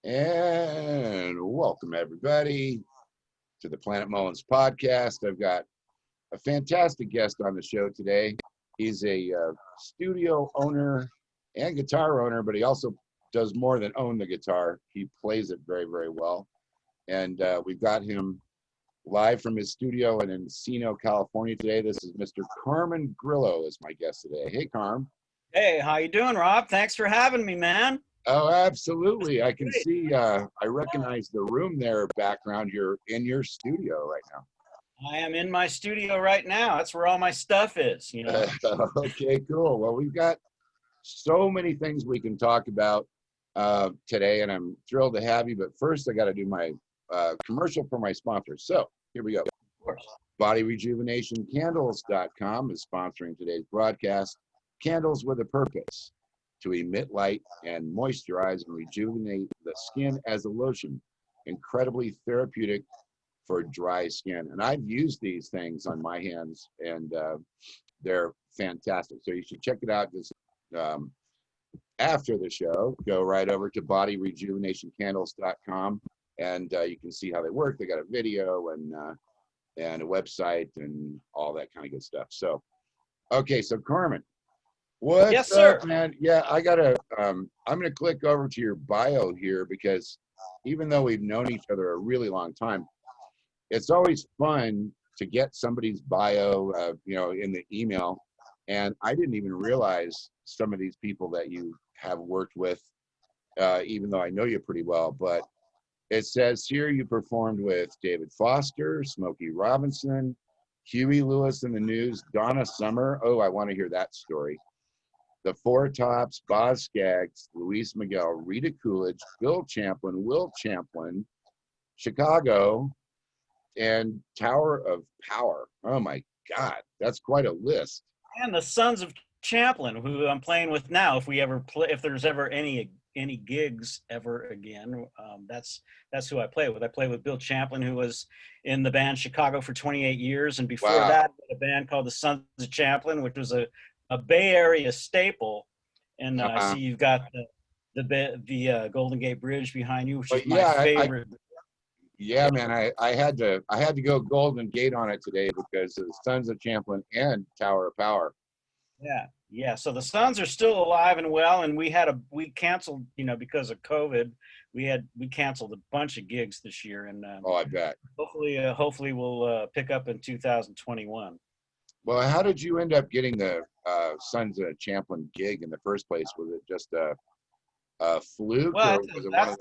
And welcome everybody to the Planet Mullins podcast. I've got a fantastic guest on the show today. He's a studio owner and guitar owner, but he also does more than own the guitar. He plays it very, very well. And we've got him live from his studio in Encino, California today. This is Mr. Carmen Grillo is my guest today. Hey, Carm. Hey, how you doing, Rob? Thanks for having me, man. Oh, absolutely. I can see, I recognize the room there, background. You're in your studio right now. I am in my studio right now. That's where all my stuff is, you know. Okay, cool. Well, we've got so many things we can talk about today, and I'm thrilled to have you. But first, I got to do my commercial for my sponsor. So here we go. Of course. BodyRejuvenationCandles.com is sponsoring today's broadcast. Candles with a purpose: to emit light and moisturize and rejuvenate the skin as a lotion. Incredibly therapeutic for dry skin. And I've used these things on my hands, and they're fantastic. So you should check it out. Just after the show, go right over to BodyRejuvenationCandles.com, and you can see how they work. They got a video and a website and all that kind of good stuff. So, okay, so Carmen, what's yes, sir. up, man? Yeah, I gotta. I'm gonna click over to your bio here because even though we've known each other a really long time, it's always fun to get somebody's bio, in the email. And I didn't even realize some of these people that you have worked with, even though I know you pretty well. But it says here you performed with David Foster, Smokey Robinson, Huey Lewis in the News, Donna Summer. Oh, I want to hear that story. The Four Tops, Boz Scaggs, Luis Miguel, Rita Coolidge, Bill Champlin, Will Champlin, Chicago, and Tower of Power. Oh my God, that's quite a list. And the Sons of Champlin, who I'm playing with now. If there's ever any gigs ever again, that's who I play with. I play with Bill Champlin, who was in the band Chicago for 28 years, and before that, a band called the Sons of Champlin, which was a Bay Area staple. And I see you've got the Golden Gate Bridge behind you, which is my favorite. Yeah, man, I had to go Golden Gate on it today because of the Sons of Champlin and Tower of Power. Yeah. So the Sons are still alive and well, and we canceled, because of COVID. We canceled a bunch of gigs this year, and I bet. Hopefully we'll pick up in 2021. Well, how did you end up getting the Sons of Champlin gig in the first place? Was it just a fluke? Well,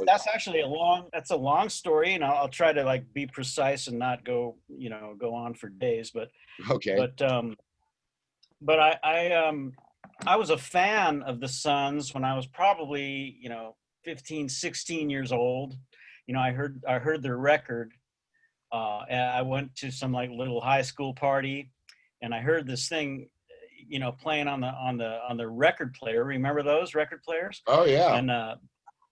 that's actually a long story, and I'll try to be precise and not go on for days. But okay. But I was a fan of the Sons when I was probably 15, 16 years old. I heard their record. I went to some little high school party, and I heard this thing, playing on the record player. Remember those record players? Oh yeah.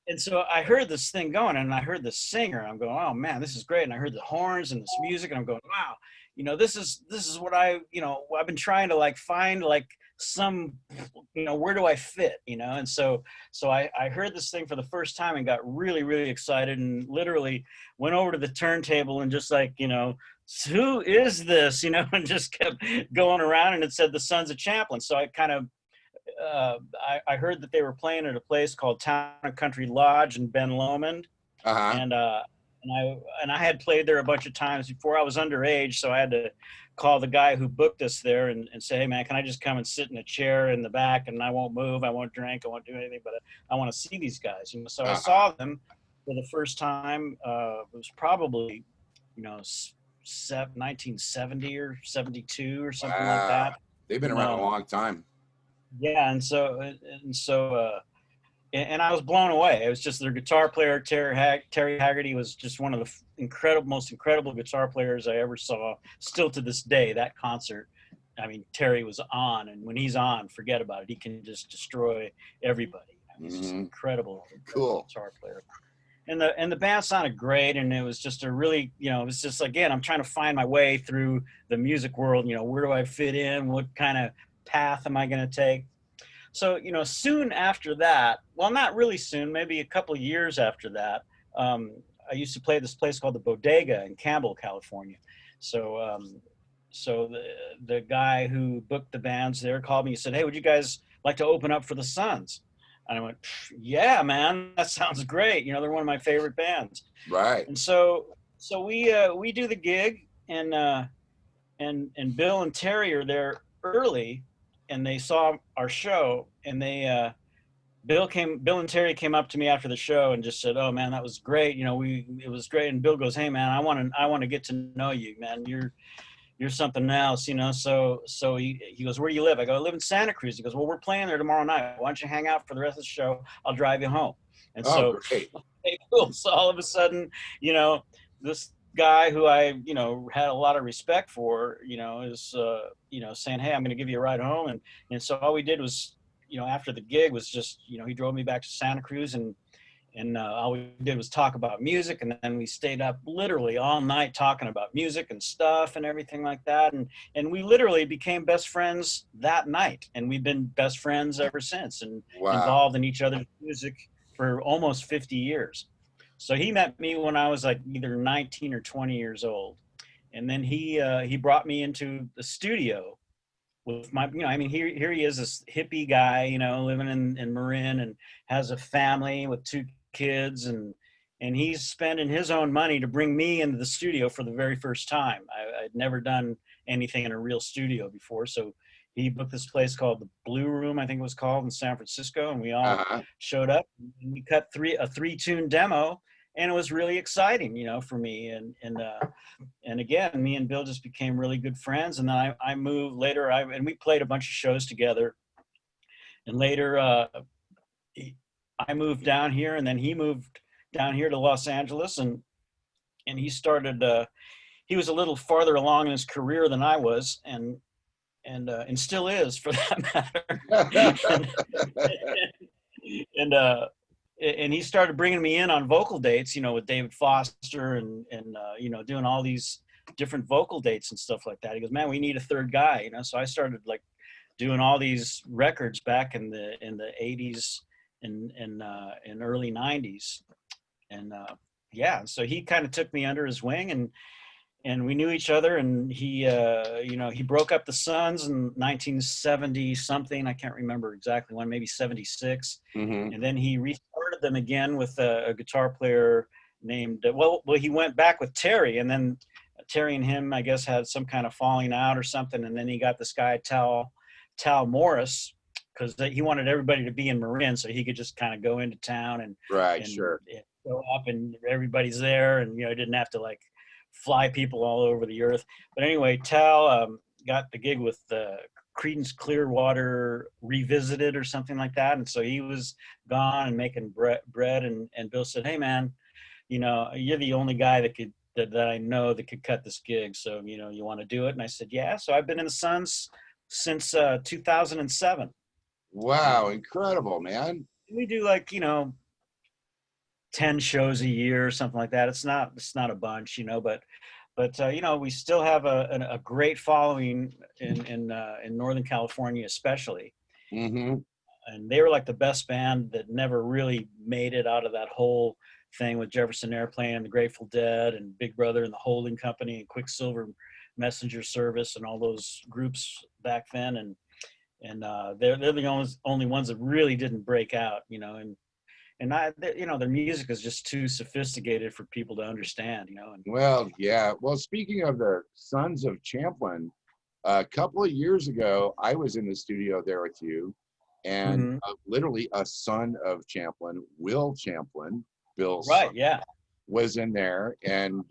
And so I heard this thing going, and I heard the singer. And I'm going, oh man, this is great. And I heard the horns and this music, and I'm going, wow, this is what I've been trying to find some, where do I fit, And so I heard this thing for the first time and got really, really excited, and literally went over to the turntable and just who is this, and just kept going around, and it said the Sons of Champlin. So I kind of, I heard that they were playing at a place called Town and Country Lodge in Ben Lomond. And I had played there a bunch of times before. I was underage, so I had to call the guy who booked us there and say, hey man, can I just come and sit in a chair in the back, and I won't move, I won't drink, I won't do anything, but I want to see these guys. So I saw them for the first time. It was probably 1970 or 72 or something like that. They've been around a long time. Yeah, and I was blown away. It was just their guitar player, Terry Haggerty, was just one of the most incredible guitar players I ever saw. Still to this day, that concert, I mean, Terry was on, and when he's on, forget about it. He can just destroy everybody. He's just incredible guitar player. And the band sounded great, and it was just a really, it was just, again, I'm trying to find my way through the music world. Where do I fit in? What kind of path am I going to take? So, soon after that, well, not really soon, maybe a couple of years after that, um, I used to play this place called the Bodega in Campbell, California. So, so the guy who booked the bands there called me and said, "Hey, would you guys like to open up for the Suns?" And I went, "Yeah, man, that sounds great. They're one of my favorite bands." Right. And so we do the gig, and Bill and Terry are there early, and they saw our show, and Bill and Terry came up to me after the show and just said, "Oh man, that was great. It was great." And Bill goes, "Hey man, I want to get to know you, man. You're something else, So he goes, "Where do you live?" I go, "I live in Santa Cruz." He goes, "Well, we're playing there tomorrow night. Why don't you hang out for the rest of the show? I'll drive you home." And Oh, so, great. hey, cool. So all of a sudden, this guy who I, had a lot of respect for, is, saying, "Hey, I'm going to give you a ride home." And so all we did was, after the gig was just, he drove me back to Santa Cruz, and all we did was talk about music, and then we stayed up literally all night talking about music and stuff and everything like that, and we literally became best friends that night, and we've been best friends ever since, and Wow. involved in each other's music for almost 50 years. So he met me when I was like either 19 or 20 years old, and then he brought me into the studio with my, I mean, here he is, this hippie guy, living in Marin, and has a family with two kids, and he's spending his own money to bring me into the studio for the very first time. I'd never done anything in a real studio before, so he booked this place called the Blue Room, I think it was called, in San Francisco, and we all Uh-huh. showed up, and we cut a three-tune demo, and it was really exciting, for me, and again, me and Bill just became really good friends. And then I moved later, and we played a bunch of shows together. And later, I moved down here, and then he moved down here to Los Angeles, and he started. He was a little farther along in his career than I was, and still is, for that matter. And he started bringing me in on vocal dates, with David Foster, and doing all these different vocal dates and stuff like that. He goes, "Man, we need a third guy." So I started like doing all these records back in the 80s and early 90s, and yeah, so he kind of took me under his wing, and we knew each other, and he broke up the Suns in 1970 something. I can't remember exactly when, maybe 76. Hmm. And then he restarted them again with a guitar player named, well, he went back with Terry, and then Terry and him, I guess, had some kind of falling out or something. And then he got this guy, Tal Morris, because he wanted everybody to be in Marin so he could just kind of go into town and, Right, and, sure. and go up, and everybody's there, and, he didn't have to like fly people all over the earth. But anyway, Tal got the gig with Creedence Clearwater Revisited or something like that. And so he was gone and making bread. And Bill said, "Hey, man, you're the only guy that I know that could cut this gig. So, you want to do it?" And I said, "Yeah." So I've been in the Suns since 2007. Wow, incredible, man. We do like, 10 shows a year or something like that. It's not a bunch, but we still have a great following in Northern California, especially. Hmm. And they were like the best band that never really made it out of that whole thing with Jefferson Airplane and the Grateful Dead and Big Brother and the Holding Company and Quicksilver Messenger Service and all those groups back then. And they're the only ones that really didn't break out, and their music is just too sophisticated for people to understand, and Well, yeah. Well, speaking of the Sons of Champlin, a couple of years ago, I was in the studio there with you, and Mhm. literally a son of Champlin, Will Champlin, Bill's son, Right, yeah. was in there, and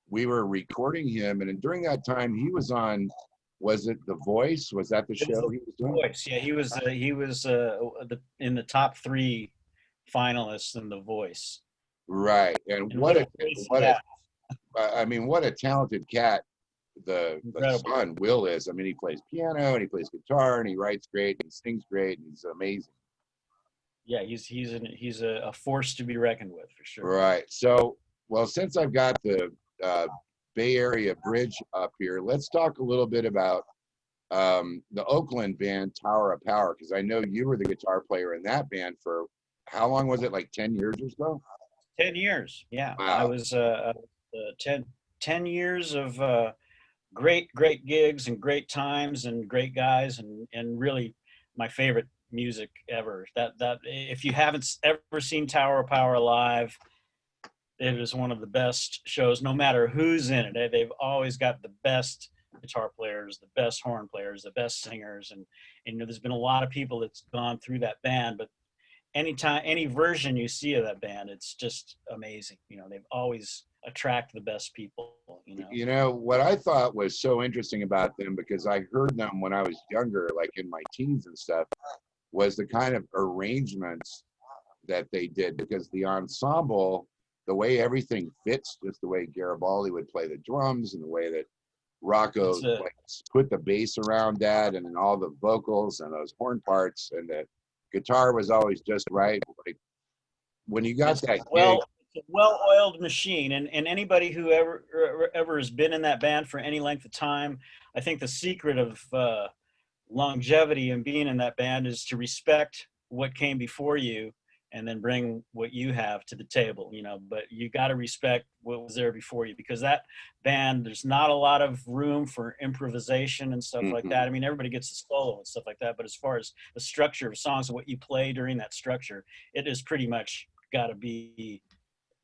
we were recording him. And during that time, he was on. Was it The Voice? Was that the It was show The he was doing? Voice. Yeah, in the top three finalists in The Voice. Right. And And what a voice he has. I mean, what a talented cat the Incredible. son Will is. I mean, he plays piano and he plays guitar and he writes great and he sings great and he's amazing. Yeah, he's a force to be reckoned with, for sure. Right. So, well, since I've got the uh, Bay Area Bridge up here, let's talk a little bit about the Oakland band Tower of Power, because I know you were the guitar player in that band for how long was it? Like 10 years or so? 10 years. Yeah. I Wow. was 10 years of great gigs and great times and great guys and really my favorite music ever. That if you haven't ever seen Tower of Power live, it is one of the best shows, no matter who's in it. They've always got the best guitar players, the best horn players, the best singers, and you know, there's been a lot of people that's gone through that band, but anytime, any version you see of that band, it's just amazing. You know, they've always attract the best people, you know. You know, what I thought was so interesting about them, because I heard them when I was younger, like in my teens and stuff, was the kind of arrangements that they did, because the ensemble, the way everything fits, just the way Garibaldi would play the drums and the way that Rocco like put the bass around that, and then all the vocals and those horn parts, and the guitar was always just right. Like when you got that gig, it's a well-oiled machine, and anybody who ever has been in that band for any length of time, I think the secret of longevity and being in that band is to respect what came before you and then bring what you have to the table, you know. But you got to respect what was there before you, because that band, there's not a lot of room for improvisation and stuff like that. I mean, everybody gets a solo and stuff like that, but as far as the structure of songs and what you play during that structure, it is pretty much got to be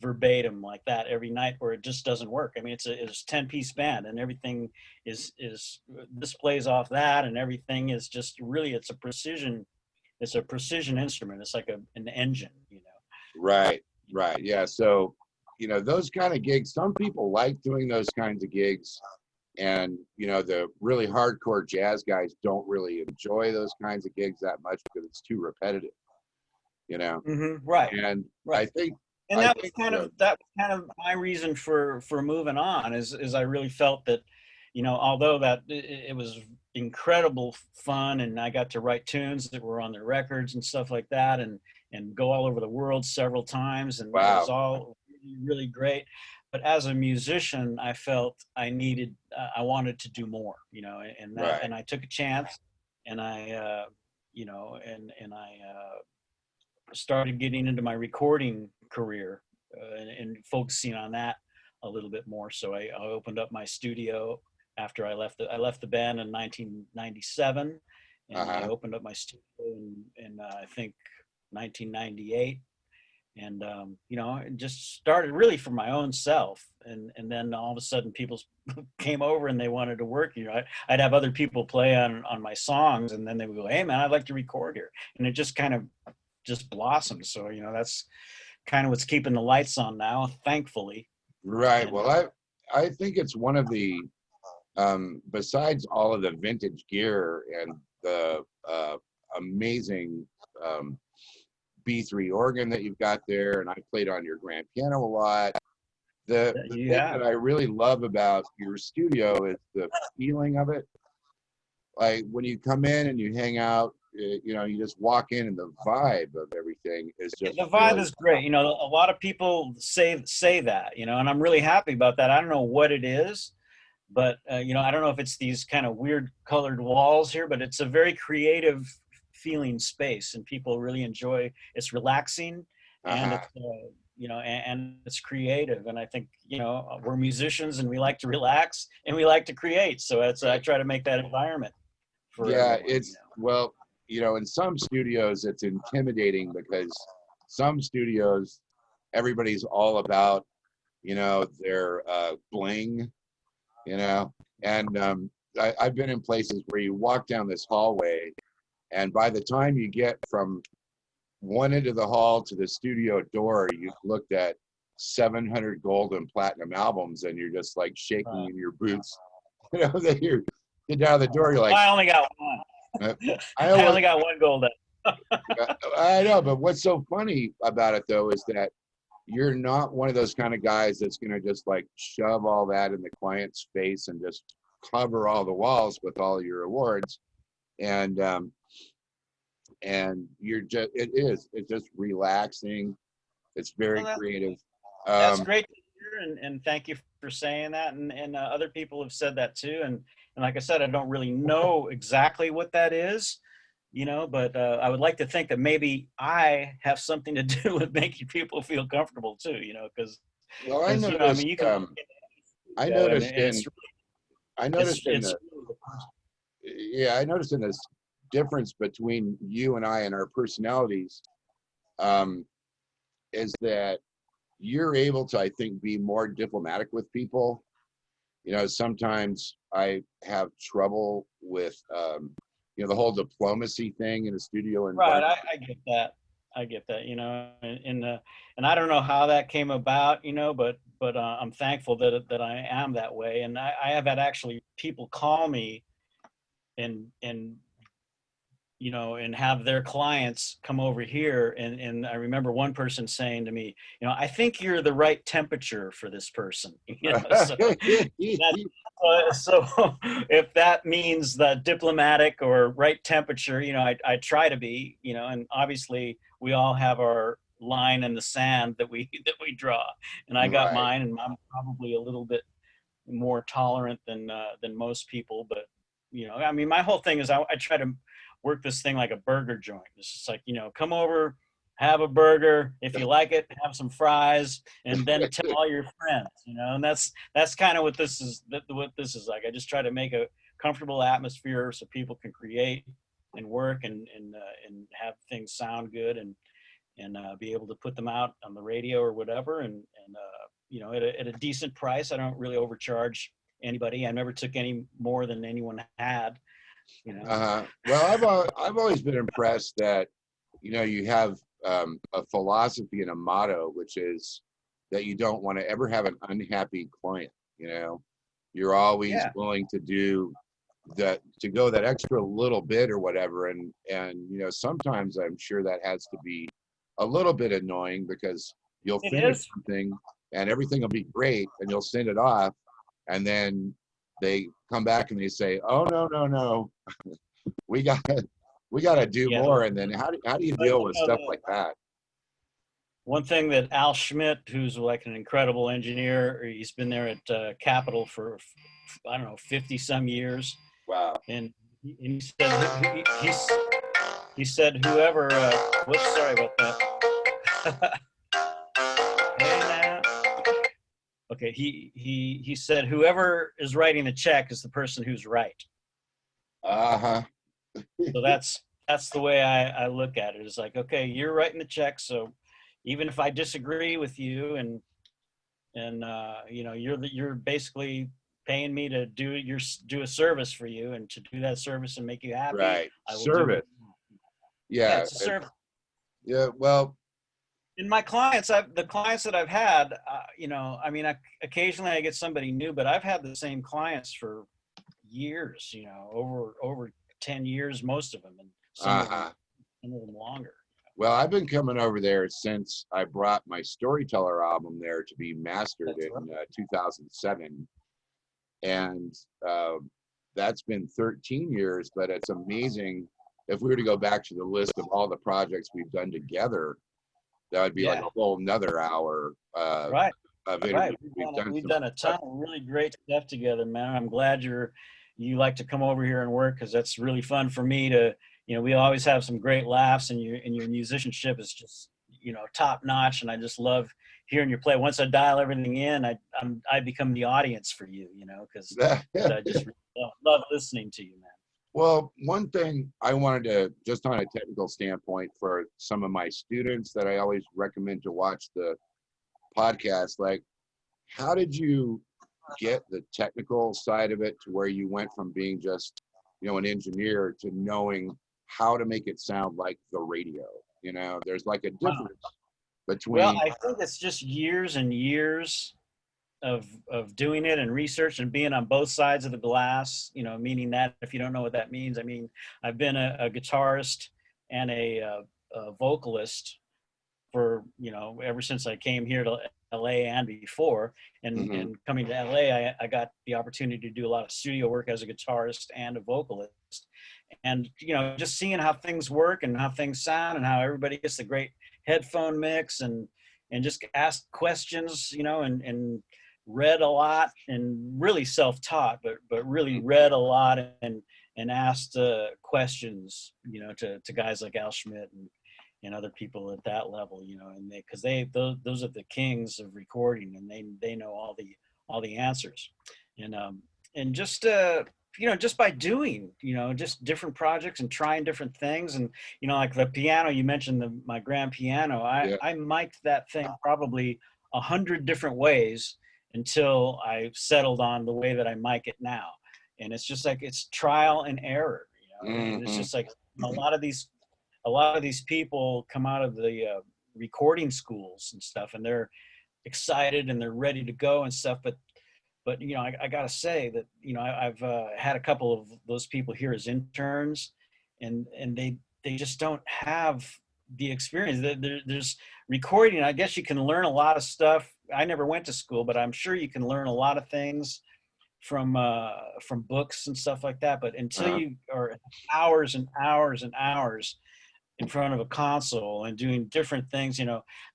verbatim like that every night, or it just doesn't work. I mean, it's a 10-piece band, and everything is this plays off that, and everything is just really, it's a precision instrument. It's like an engine, you know. right, right, yeah. So, you know, those kind of gigs, some people like doing those kinds of gigs, and you know, the really hardcore jazz guys don't really enjoy those kinds of gigs that much because it's too repetitive, you know. Right, And I right. think, And I that was think, kind of my reason for moving on, is I really felt that, you know, although that it was incredible fun, and I got to write tunes that were on their records and stuff like that, and go all over the world several times, and it was wow, all really, really great. But as a musician, I felt I wanted to do more, you know, right, and I took a chance, and you know, and I started getting into my recording career, and focusing on that a little bit more. So I opened up my studio after I left the band in 1997, and I uh-huh, opened up my studio in I think 1998. And you know, it just started really for my own self, and then all of a sudden people came over and they wanted to work. You know, I'd have other people play on my songs, and then they would go, "Hey man, I'd like to record here," and it just kind of just blossomed. So, you know, that's kind of what's keeping the lights on now, thankfully. right. And Well, I think it's one of the, besides all of the vintage gear and the amazing B3 organ that you've got there, and I played on your grand piano a lot. The you thing that have. I really love about your studio is the feeling of it. Like when you come in and you hang out, you know, you just walk in, and the vibe of everything is just The vibe really is great. You know, a lot of people say that, you know, and I'm really happy about that. I don't know what it is, but you know, I don't know if it's these kind of weird colored walls here, but it's a very creative feeling space, and people really enjoy. It's relaxing, and uh-huh. it's you know, and it's creative. And I think, you know, we're musicians, and we like to relax, and we like to create. So it's I Right. try to make that environment for Yeah, everyone. You it's, know. well, you know, in some studios it's intimidating, because some studios, everybody's all about, you know, their bling, you know. And I've been in places where you walk down this hallway, and by the time you get from one end of the hall to the studio door, you've looked at 700 gold and platinum albums, and you're just like shaking in your boots. You know, that you get down the door, you're like, I only got one. uh, I I always, only got one gold. I know, but what's so funny about it though is that you're not one of those kind of guys that's going to just like shove all that in the client's face and just cover all the walls with all your awards. And you're just, it's just relaxing. It's Well, very creative. that's Um, great to hear, and thank you for saying that. And other people have said that too. And And like I said, I don't really know exactly what that is, but I would like to think that maybe I have something to do with making people feel comfortable too, because, Well, I I noticed. mean, you can look at I it, and noticed it's in. I noticed in it's the. Yeah, I noticed in this difference between you and I and our personalities, um, is that you're able to, I think, be more diplomatic with people. Sometimes I have trouble with, the whole diplomacy thing in a studio right. environment. I get that. I get that. And I don't know how that came about, but I'm thankful that I am that way. And I have had actually people call me and and have their clients come over here. And I remember one person saying to me, I think you're the right temperature for this person. So that's, so if that means the diplomatic or right temperature, I try to be, and obviously we all have our line in the sand that we that we draw, and I got Right. mine, and I'm probably a little bit more tolerant than most people. But I mean, my whole thing is I try to work this thing like a burger joint. It's just like, come over, have a burger. If you like it, have some fries, and then tell all your friends. And that's kind of what this is. What this is like. I just try to make a comfortable atmosphere so people can create and work and have things sound good and be able to put them out on the radio or whatever. And at a decent price. I don't really overcharge anybody. I never took any more than anyone had. Well, I've always been impressed that you have a philosophy and a motto, which is that you don't want to ever have an unhappy client. You're always Yeah, willing to do that, to go that extra little bit or whatever. And sometimes I'm sure that has to be a little bit annoying because you'll it finish is. something and everything will be great and you'll send it off, and then they come back and they say, "Oh, no, no, no, we got we got to do Yeah, more." And then how do you deal with stuff like that? one thing that Al Schmidt, who's like an incredible engineer, he's been there at Capitol for I don't know 50 some years, Wow. and he said he said whoever. Whoops, sorry about that. Hey now. Okay, he said whoever is writing the check is the person who's right. Uh-huh. So that's the way I look at it. It's like, okay, you're writing the check, so even if I disagree with you and you're basically paying me to do a service for you, and to do that service and make you happy, Right. I will do Service. it. Yeah, Yeah. it's a service. Yeah. Well, In my clients, the clients that I've had, I mean, occasionally I get somebody new, but I've had the same clients for years, over 10 years, most of them, and uh-huh. some of them longer. Well, I've been coming over there since I brought my Storyteller album there to be mastered That's right. in 2007. And uh, that's been 13 years, but it's amazing. If we were to go back to the list of all the projects we've done together, that would be like Yeah, a whole another hour right, of right. interviews. We've done We've some done a ton of really great stuff together, man. I'm glad you like to come over here and work, because that's really fun for me to, we always have some great laughs, and your musicianship is just, top notch, and I just love hearing you play. Once I dial everything in, I become the audience for you, because I just really love listening to you, man. Well, one thing I wanted to, just on a technical standpoint, for some of my students that I always recommend to watch the podcast, like, how did you get the technical side of it to where you went from being just, an engineer to knowing how to make it sound like the radio? There's like a Wow. difference Well, between, I think it's just years and years of doing it and research and being on both sides of the glass, meaning that, if you don't know what that means, I mean, I've been a guitarist and a vocalist for, ever since I came here to LA and before. Mhm. And coming to LA, I got the opportunity to do a lot of studio work as a guitarist and a vocalist. And, just seeing how things work and how things sound and how everybody gets the great headphone mix and just ask questions, and read a lot and really self-taught, but really read a lot and asked questions, to guys like Al Schmidt and other people at that level, and because those are the kings of recording, and they know all the answers, and just just by doing, just different projects and trying different things, and like the piano you mentioned, my grand piano, Yeah. I mic'd that thing probably 100 different ways until I settled on the way that I mic it now, and it's just like it's trial and error, and it's just like a lot of these people come out of the recording schools and stuff, and they're excited and they're ready to go and stuff. But I gotta say that I've had a couple of those people here as interns, and they just don't have the experience. There's recording. I guess you can learn a lot of stuff. I never went to school, but I'm sure you can learn a lot of things from books and stuff like that. But until you are hours and hours and hours in front of a console and doing different things,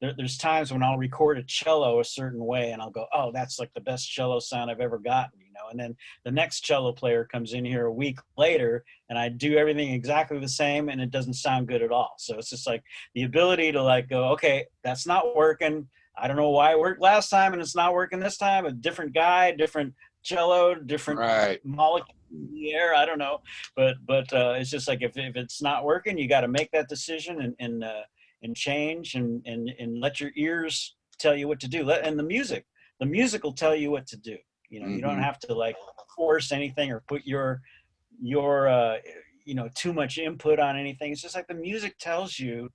there's times when I'll record a cello a certain way and I'll go, oh, that's like the best cello sound I've ever gotten, and then the next cello player comes in here a week later and I do everything exactly the same and it doesn't sound good at all. So it's just like the ability to like go, okay, that's not working. I don't know why it worked last time and it's not working this time. A different guy, different cello, different molecule in the air. I don't know, but it's just like if it's not working, you got to make that decision and change and let your ears tell you what to do. And the music will tell you what to do. You don't have to like force anything or put your too much input on anything. It's just like the music tells you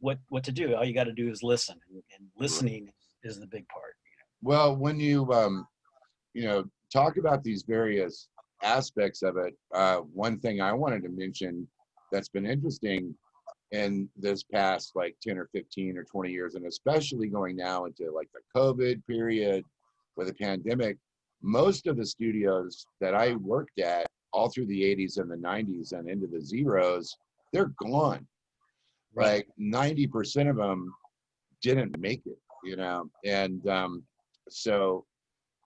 what to do. All you got to do is listen, and listening is the big part. Well, when you talk about these various aspects of it, one thing I wanted to mention that's been interesting in this past like 10 or 15 or 20 years, and especially going now into like the COVID period with the pandemic, most of the studios that I worked at all through the 80s and the 90s and into the zeros, they're gone. Like 90% of them didn't make it, and so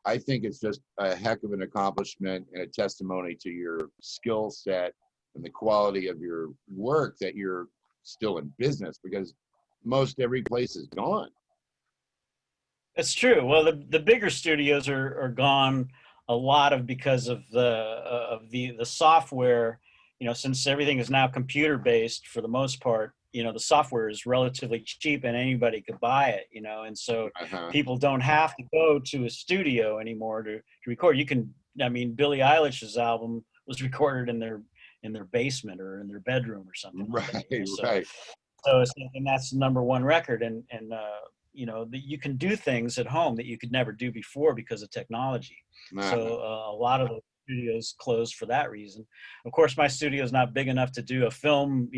I think it's just a heck of an accomplishment and a testimony to your skill set and the quality of your work that you're still in business, because most every place is gone. That's true. Well, the bigger studios are gone a lot of because of the software, since everything is now computer based for the most part, the software is relatively cheap and anybody could buy it, and so people don't have to go to a studio anymore to record. Billie Eilish's album was recorded in their basement or in their bedroom or something. So and that's the number one record, and you can do things at home that you could never do before because of technology. So a lot of the studios closed for that reason. Of course, my studio is not big enough to do a film,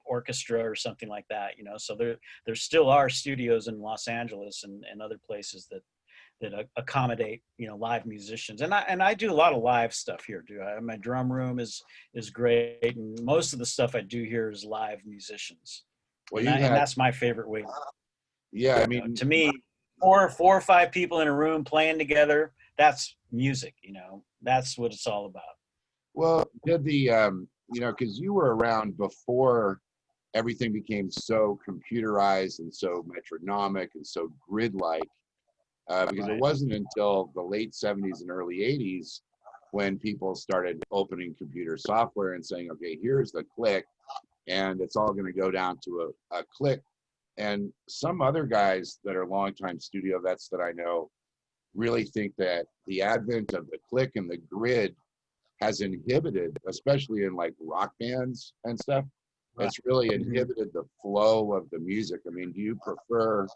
orchestra or something like that, so there still are studios in Los Angeles and other places that accommodate, live musicians. And I do a lot of live stuff here too. My drum room is great, and most of the stuff I do here is live musicians. Well, and that's my favorite way. Yeah, to me, four or five people in a room playing together, that's music. That's what it's all about. Well, did the because you were around before everything became so computerized and so metronomic and so grid-like, because it wasn't until the late 70s and early 80s when people started opening computer software and saying, okay, here's the click, and it's all going to go down to a click. And some other guys that are longtime studio vets that I know really think that the advent of the click and the grid has inhibited, especially in like rock bands and stuff, it's really inhibited the flow of the music. Do you prefer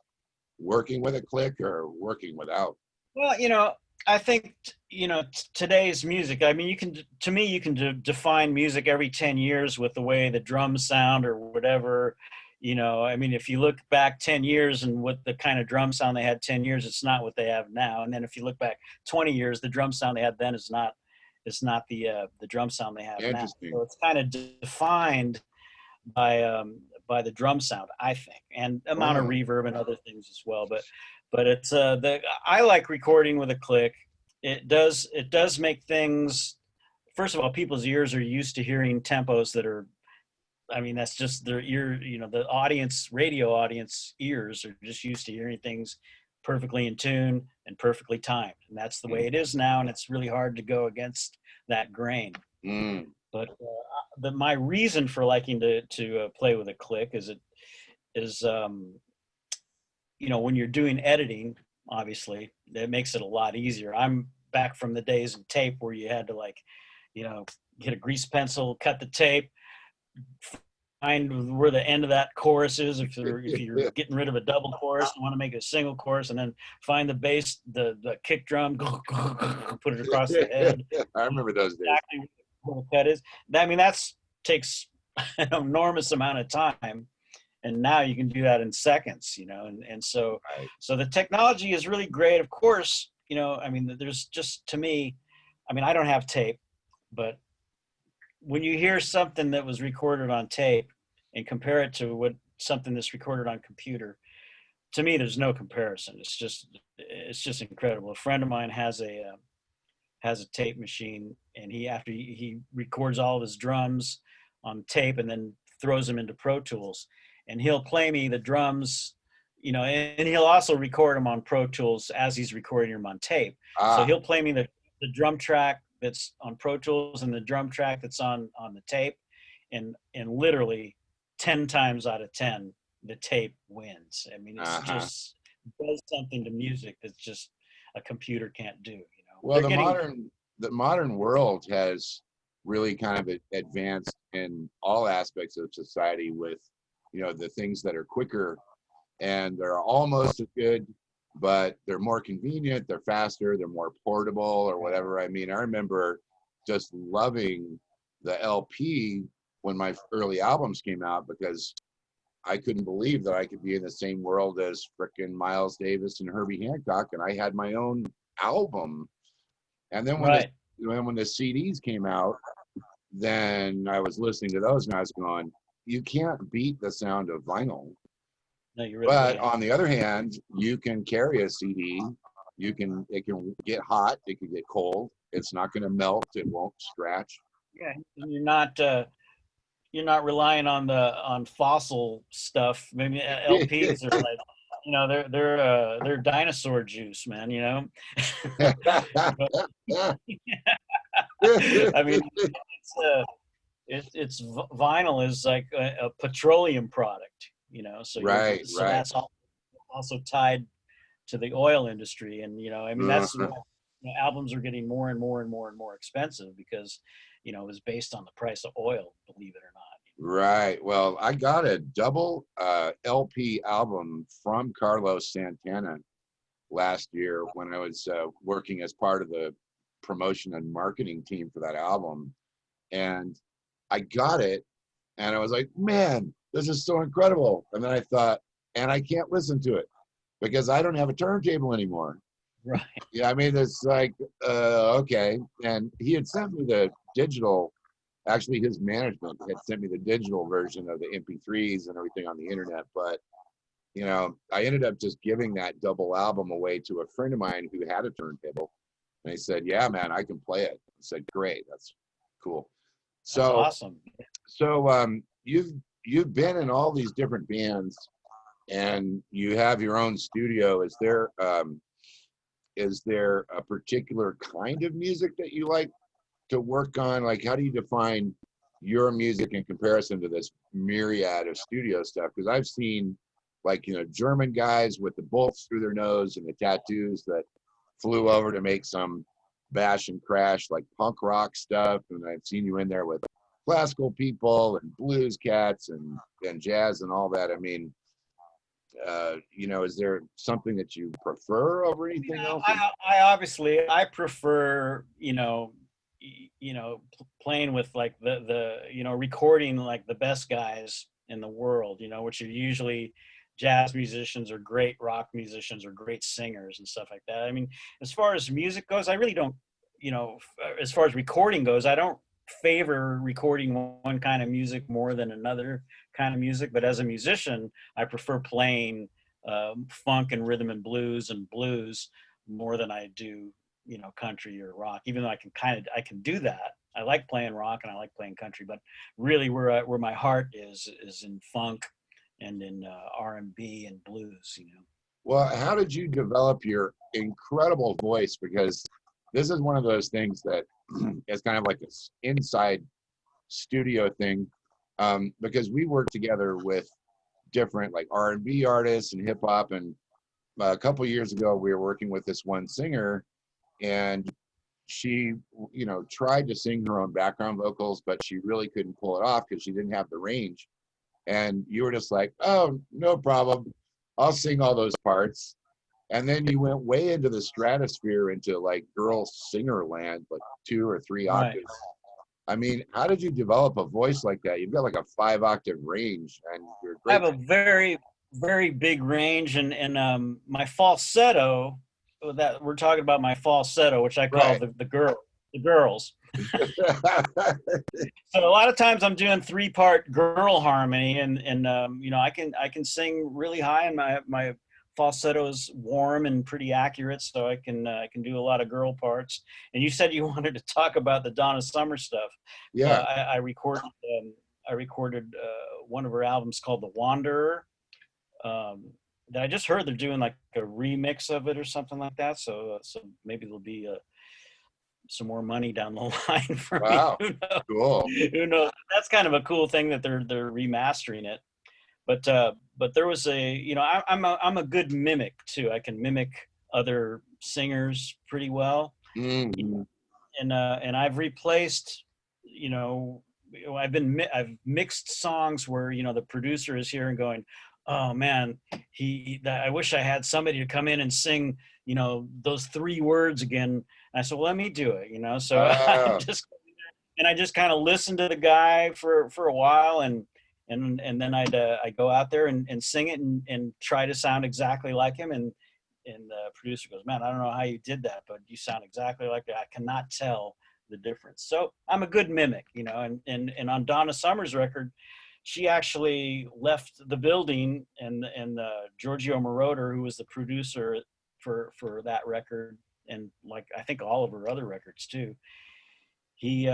working with a click or working without? Well, I think, today's music, you can define music every 10 years with the way the drums sound or whatever. If you look back 10 years and what the kind of drum sound they had 10 years, it's not what they have now. And then if you look back 20 years, the drum sound they had then is not the drum sound they have now. So it's kind of defined by by the drum sound, I think, and amount of reverb and other things as well. But it's I like recording with a click. It does make things. First of all, people's ears are used to hearing tempos that are, I mean, that's just their ear, the audience, radio audience ears are just used to hearing things perfectly in tune and perfectly timed. And that's the way it is now. And it's really hard to go against that grain. Mm. But my reason for liking to play with a click is when you're doing editing, obviously, it makes it a lot easier. I'm back from the days of tape where you had to get a grease pencil, cut the tape, find where the end of that chorus is. If you're getting rid of a double chorus, you want to make a single chorus, and then find the bass, the kick drum, put it across the head. I remember those days. Exactly where the cut is. I mean, takes an enormous amount of time. And now you can do that in seconds, and so the technology is really great. Of course, I mean, there's just, to me, I mean, I don't have tape, but when you hear something that was recorded on tape and compare it to something that's recorded on computer, to me, there's no comparison. It's just incredible. A friend of mine has a tape machine, and after he records all of his drums on tape and then throws them into Pro Tools. And he'll play me the drums, and he'll also record them on Pro Tools as he's recording them on tape. So he'll play me the drum track that's on Pro Tools and the drum track that's on the tape. And literally 10 times out of 10, the tape wins. I mean, it's just does something to music that's just a computer can't do, Well, the modern world has really kind of advanced in all aspects of society with, the things that are quicker and they're almost as good, but they're more convenient, they're faster, they're more portable or whatever. I mean, I remember just loving the LP when my early albums came out, because I couldn't believe that I could be in the same world as frickin' Miles Davis and Herbie Hancock, and I had my own album. And then when the CDs came out, then I was listening to those and I was going, you can't beat the sound of vinyl. No, you really but can't. On the other hand, you can carry a CD. It can get hot. It can get cold. It's not going to melt. It won't scratch. Yeah, you're not relying on fossil stuff. Maybe LPs are like, they're dinosaur juice, man. I mean, it's vinyl is like a petroleum product, so that's also tied to the oil industry. And I mean, that's why albums are getting more and more and more and more expensive, because it was based on the price of oil, believe it or not. Right. Well, I got a double LP album from Carlos Santana last year when I was working as part of the promotion and marketing team for that album. And I got it and I was like, man, this is so incredible. And then I thought, and I can't listen to it because I don't have a turntable anymore. Right. Yeah, I mean, it's like, okay. And he had sent me the digital, actually his management had sent me the digital version of the MP3s and everything on the internet. But, I ended up just giving that double album away to a friend of mine who had a turntable. And he said, yeah, man, I can play it. I said, great, that's cool. So that's awesome. So you've been in all these different bands and you have your own studio. Is there a particular kind of music that you like to work on? Like, how do you define your music in comparison to this myriad of studio stuff? Because I've seen German guys with the bolts through their nose and the tattoos that flew over to make some bash and crash like punk rock stuff, and I've seen you in there with classical people and blues cats and jazz and all that. I mean, is there something that you prefer over anything else? I prefer playing with like the recording like the best guys in the world, which are usually jazz musicians or great rock musicians or great singers and stuff like that. I mean, as far as music goes, I really don't, as far as recording goes, I don't favor recording one kind of music more than another kind of music, but as a musician, I prefer playing funk and rhythm and blues more than I do, you know, country or rock. Even though I can do that. I like playing rock and I like playing country, but really where my heart is in funk and in R&B and blues. You know. Well, how did you develop your incredible voice? Because this is one of those things that is kind of like an inside studio thing, because we work together with different like R&B artists and hip hop. And a couple of years ago, we were working with this one singer, and she, you know, tried to sing her own background vocals, but she really couldn't pull it off because she didn't have the range. And you were just like, oh, no problem. I'll sing all those parts. And then you went way into the stratosphere, into like girl singer land, like 2 or 3 Right. octaves. I mean, how did you develop a voice like that? You've got like a 5-octave range, and you're I great. have a very big range, and my falsetto. That we're talking about my falsetto, which I call Right. the girls. So a lot of times I'm doing 3-part girl harmony, and you know, I can sing really high, and my falsetto is warm and pretty accurate, so I can do a lot of girl parts. And you said you wanted to talk about the Donna Summer stuff. Yeah. I recorded one of her albums called The Wanderer. That I just heard they're doing like a remix of it or something like that. So maybe there'll be some more money down the line for me. Wow. Who knows? Cool. Who knows? That's kind of a cool thing that they're remastering it. But there was I'm a good mimic too. I can mimic other singers pretty well. Mm-hmm. And I've replaced, you know, I've mixed songs where, you know, the producer is here and going, oh man, I wish I had somebody to come in and sing, you know, those 3 words again. And I said, well, let me do it, you know. So I just kind of listened to the guy for a while, and then I go out there and sing it and try to sound exactly like him. And the producer goes, man, I don't know how you did that, but you sound exactly like that. I cannot tell the difference. So I'm a good mimic, you know. And on Donna Summer's record, she actually left the building, and Giorgio Moroder, who was the producer for that record, and like I think all of her other records too, he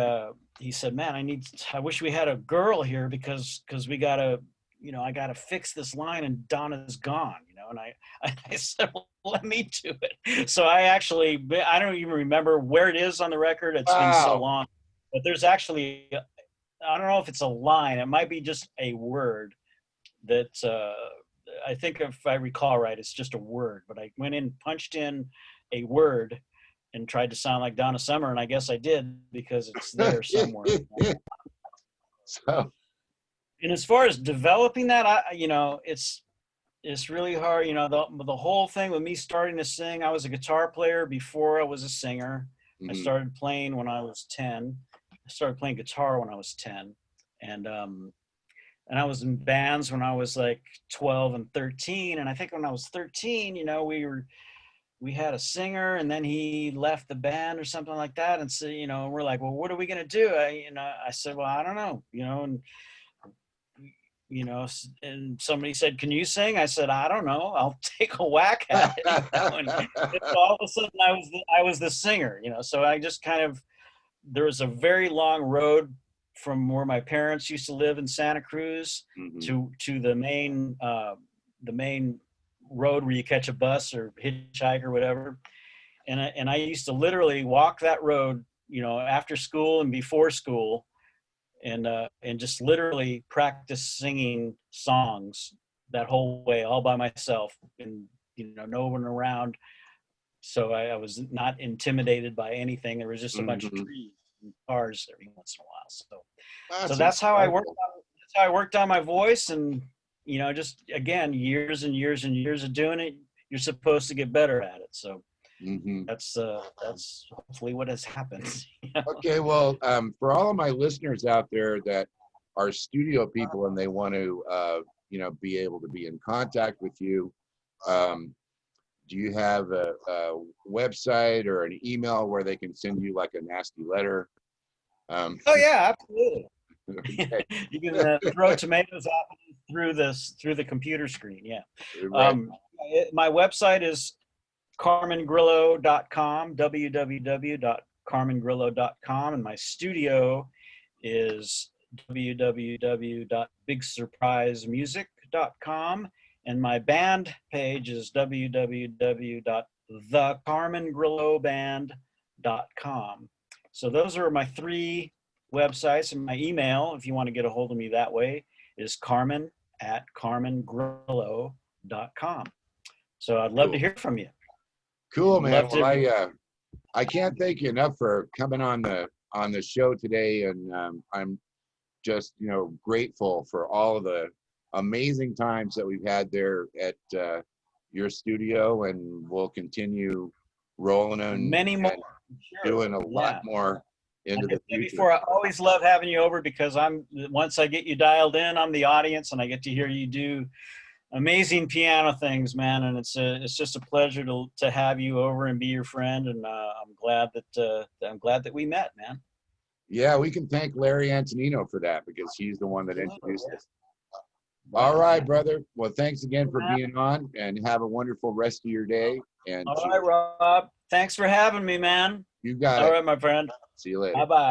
said, man, I wish we had a girl here because we gotta, you know, I gotta fix this line and Donna's gone, you know. And I said, well, let me do it. So I don't even remember where it is on the record. It's been so long, but there's actually, I don't know if it's a line. It might be just a word that I think, if I recall right, it's just a word. But I went in, punched in a word, and tried to sound like Donna Summer, and I guess I did because it's there somewhere. So, and as far as developing that, you know, it's really hard. You know, the whole thing with me starting to sing, I was a guitar player before I was a singer. mm-hmm. I started playing when I was 10. I started playing guitar when I was 10, and I was in bands when I was like 12 and 13. And I think when I was 13, you know, we had a singer, and then he left the band or something like that. And so, you know, we're like, well, what are we going to do? I said, well, I don't know, you know, and, you know, and somebody said, can you sing? I said, I don't know. I'll take a whack at it. You know? And all of a sudden I was the singer, you know, so I just kind of, there was a very long road from where my parents used to live in Santa Cruz mm-hmm. to the main road where you catch a bus or hitchhike or whatever. And I used to literally walk that road, you know, after school and before school, and just literally practice singing songs that whole way all by myself, and, you know, no one around. So I was not intimidated by anything. There was just a bunch of trees and cars every once in a while. So that's how I worked on, my voice. And, you know, just again, years and years and years of doing it, you're supposed to get better at it. So that's hopefully what has happened. You know? Okay, well, for all of my listeners out there that are studio people and they want to, you know, be able to be in contact with you, do you have a website or an email where they can send you like a nasty letter? Oh yeah, absolutely. Okay. You can throw tomatoes at me through the computer screen. Yeah. Right. My website is carmengrillo.com, www.carmengrillo.com, and my studio is www.bigsurprisemusic.com, and my band page is www.thecarmengrilloband.com. So those are my three websites, and my email, if you want to get a hold of me that way, is carmen@carmengrillo.com. So I'd love to Cool. hear from you. Cool, man. Love Well, to. I can't thank you enough for coming on the show today, and I'm just grateful for all of the amazing times that we've had there at your studio, and we'll continue rolling Many more, and sure. doing a lot Yeah. more into Like I the said future. before, I always love having you over because once I get you dialed in, I'm the audience and I get to hear you do amazing piano things, man. And it's just a pleasure to have you over and be your friend. And I'm glad that we met, man. Yeah, we can thank Larry Antonino for that because he's the one that introduced us. Right, All right, man. brother. Well, thanks again for Man. being on, and have a wonderful rest of your day. And All right, Rob. Thanks for having me, man. you got All it. right, my friend. See you later. Bye bye.